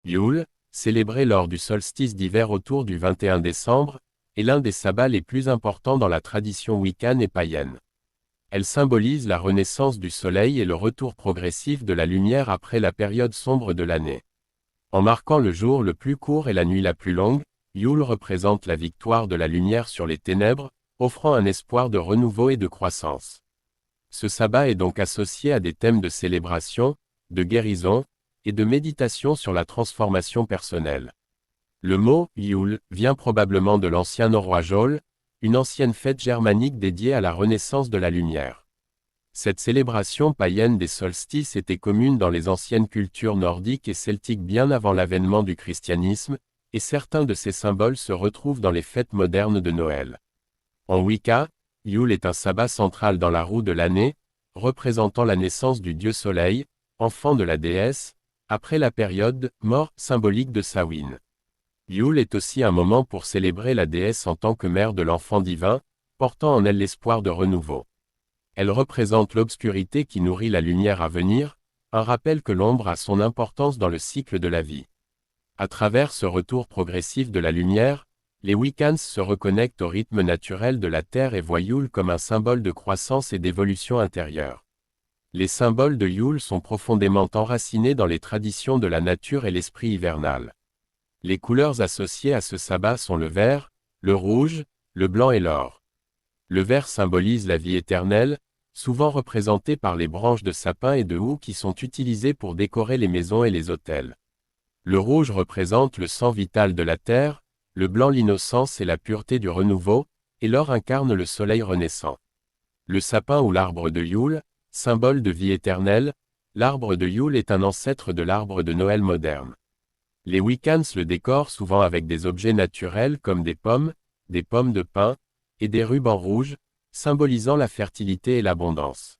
Yule, célébré lors du solstice d'hiver autour du 21 décembre, est l'un des sabbats les plus importants dans la tradition wiccan et païenne. Elle symbolise la renaissance du soleil et le retour progressif de la lumière après la période sombre de l'année. En marquant le jour le plus court et la nuit la plus longue, Yule représente la victoire de la lumière sur les ténèbres, offrant un espoir de renouveau et de croissance. Ce sabbat est donc associé à des thèmes de célébration, de guérison, et de méditation sur la transformation personnelle. Le mot « Yule » vient probablement de l'ancien norrois Jól, une ancienne fête germanique dédiée à la renaissance de la lumière. Cette célébration païenne des solstices était commune dans les anciennes cultures nordiques et celtiques bien avant l'avènement du christianisme, et certains de ces symboles se retrouvent dans les fêtes modernes de Noël. En Wicca, Yule est un sabbat central dans la roue de l'année, représentant la naissance du dieu soleil, enfant de la déesse, après la période mort symbolique de Samhain. Yule est aussi un moment pour célébrer la déesse en tant que mère de l'enfant divin, portant en elle l'espoir de renouveau. Elle représente l'obscurité qui nourrit la lumière à venir, un rappel que l'ombre a son importance dans le cycle de la vie. À travers ce retour progressif de la lumière, les Wiccans se reconnectent au rythme naturel de la Terre et voient Yule comme un symbole de croissance et d'évolution intérieure. Les symboles de Yule sont profondément enracinés dans les traditions de la nature et l'esprit hivernal. Les couleurs associées à ce sabbat sont le vert, le rouge, le blanc et l'or. Le vert symbolise la vie éternelle, souvent représentée par les branches de sapin et de houx qui sont utilisées pour décorer les maisons et les autels. Le rouge représente le sang vital de la terre, le blanc l'innocence et la pureté du renouveau, et l'or incarne le soleil renaissant. Le sapin ou l'arbre de Yule, symbole de vie éternelle, l'arbre de Yule est un ancêtre de l'arbre de Noël moderne. Les Wiccans le décorent souvent avec des objets naturels comme des pommes de pin, et des rubans rouges, symbolisant la fertilité et l'abondance.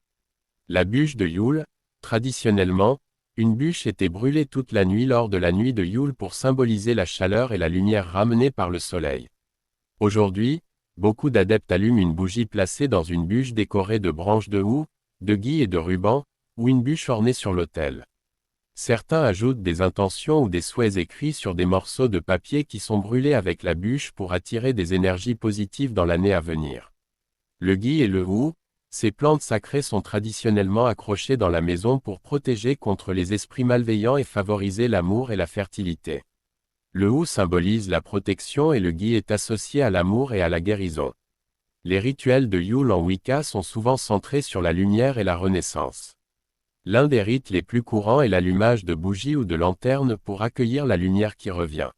La bûche de Yule, traditionnellement, une bûche était brûlée toute la nuit lors de la nuit de Yule pour symboliser la chaleur et la lumière ramenée par le soleil. Aujourd'hui, beaucoup d'adeptes allument une bougie placée dans une bûche décorée de branches de houx, de gui et de rubans, ou une bûche ornée sur l'autel. Certains ajoutent des intentions ou des souhaits écrits sur des morceaux de papier qui sont brûlés avec la bûche pour attirer des énergies positives dans l'année à venir. Le gui et le houx, ces plantes sacrées sont traditionnellement accrochées dans la maison pour protéger contre les esprits malveillants et favoriser l'amour et la fertilité. Le houx symbolise la protection et le gui est associé à l'amour et à la guérison. Les rituels de Yule en Wicca sont souvent centrés sur la lumière et la renaissance. L'un des rites les plus courants est l'allumage de bougies ou de lanternes pour accueillir la lumière qui revient.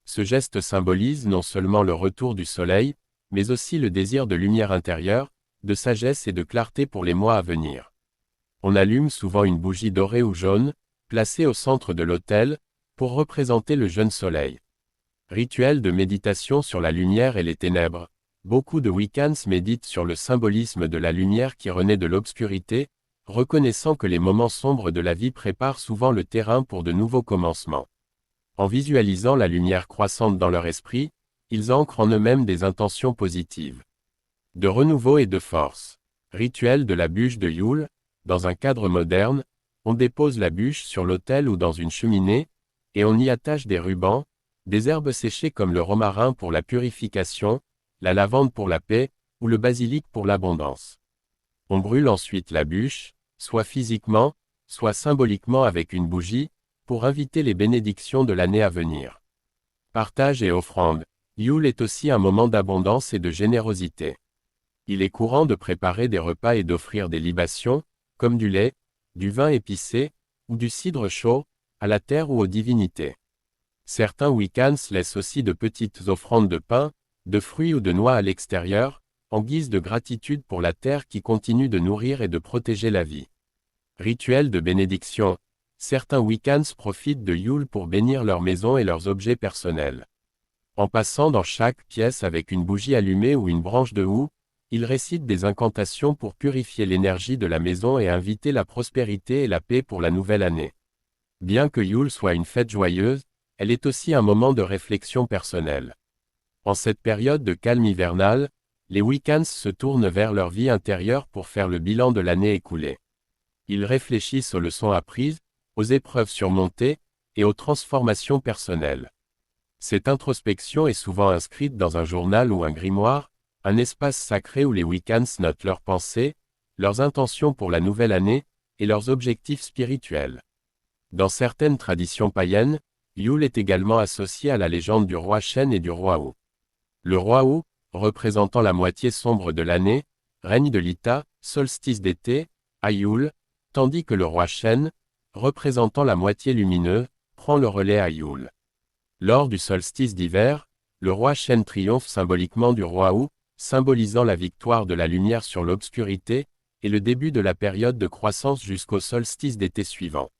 Ce geste symbolise non seulement le retour du soleil, mais aussi le désir de lumière intérieure, de sagesse et de clarté pour les mois à venir. On allume souvent une bougie dorée ou jaune, placée au centre de l'autel, pour représenter le jeune soleil. Rituel de méditation sur la lumière et les ténèbres. Beaucoup de Wiccans méditent sur le symbolisme de la lumière qui renaît de l'obscurité, reconnaissant que les moments sombres de la vie préparent souvent le terrain pour de nouveaux commencements. En visualisant la lumière croissante dans leur esprit, ils ancrent en eux-mêmes des intentions positives. De renouveau et de force. Rituel de la bûche de Yule. Dans un cadre moderne, on dépose la bûche sur l'autel ou dans une cheminée, et on y attache des rubans, des herbes séchées comme le romarin pour la purification, la lavande pour la paix, ou le basilic pour l'abondance. On brûle ensuite la bûche, soit physiquement, soit symboliquement avec une bougie, pour inviter les bénédictions de l'année à venir. Partage et offrande. Yule est aussi un moment d'abondance et de générosité. Il est courant de préparer des repas et d'offrir des libations, comme du lait, du vin épicé, ou du cidre chaud, à la terre ou aux divinités. Certains Wiccans laissent aussi de petites offrandes de pain, de fruits ou de noix à l'extérieur, en guise de gratitude pour la terre qui continue de nourrir et de protéger la vie. Rituel de bénédiction. Certains Wiccans profitent de Yule pour bénir leur maison et leurs objets personnels. En passant dans chaque pièce avec une bougie allumée ou une branche de houx, ils récitent des incantations pour purifier l'énergie de la maison et inviter la prospérité et la paix pour la nouvelle année. Bien que Yule soit une fête joyeuse, elle est aussi un moment de réflexion personnelle. En cette période de calme hivernal, les Wiccans se tournent vers leur vie intérieure pour faire le bilan de l'année écoulée. Ils réfléchissent aux leçons apprises, aux épreuves surmontées, et aux transformations personnelles. Cette introspection est souvent inscrite dans un journal ou un grimoire, un espace sacré où les Wiccans notent leurs pensées, leurs intentions pour la nouvelle année, et leurs objectifs spirituels. Dans certaines traditions païennes, Yule est également associé à la légende du roi Shen et du roi Wu. Le roi Wu, représentant la moitié sombre de l'année, règne de l'Ita, solstice d'été, à Yule, tandis que le roi Shen, représentant la moitié lumineuse, prend le relais à Yule. Lors du solstice d'hiver, le roi Shen triomphe symboliquement du roi Wu, symbolisant la victoire de la lumière sur l'obscurité, et le début de la période de croissance jusqu'au solstice d'été suivant.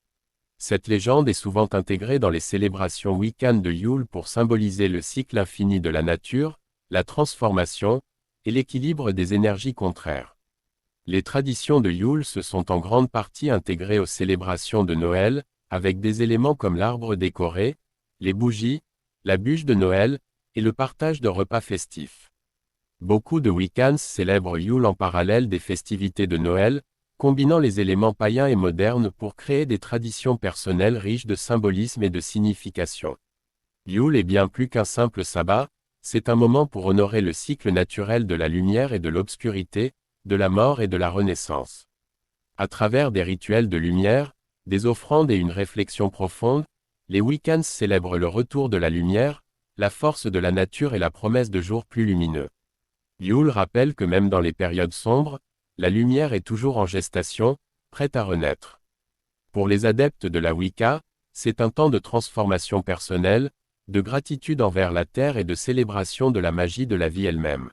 Cette légende est souvent intégrée dans les célébrations wiccanes de Yule pour symboliser le cycle infini de la nature, la transformation, et l'équilibre des énergies contraires. Les traditions de Yule se sont en grande partie intégrées aux célébrations de Noël, avec des éléments comme l'arbre décoré, les bougies, la bûche de Noël, et le partage de repas festifs. Beaucoup de Wiccans célèbrent Yule en parallèle des festivités de Noël, combinant les éléments païens et modernes pour créer des traditions personnelles riches de symbolisme et de signification. Yule est bien plus qu'un simple sabbat, c'est un moment pour honorer le cycle naturel de la lumière et de l'obscurité, de la mort et de la renaissance. À travers des rituels de lumière, des offrandes et une réflexion profonde, les Wiccans célèbrent le retour de la lumière, la force de la nature et la promesse de jours plus lumineux. Yule rappelle que même dans les périodes sombres, la lumière est toujours en gestation, prête à renaître. Pour les adeptes de la Wicca, c'est un temps de transformation personnelle, de gratitude envers la terre et de célébration de la magie de la vie elle-même.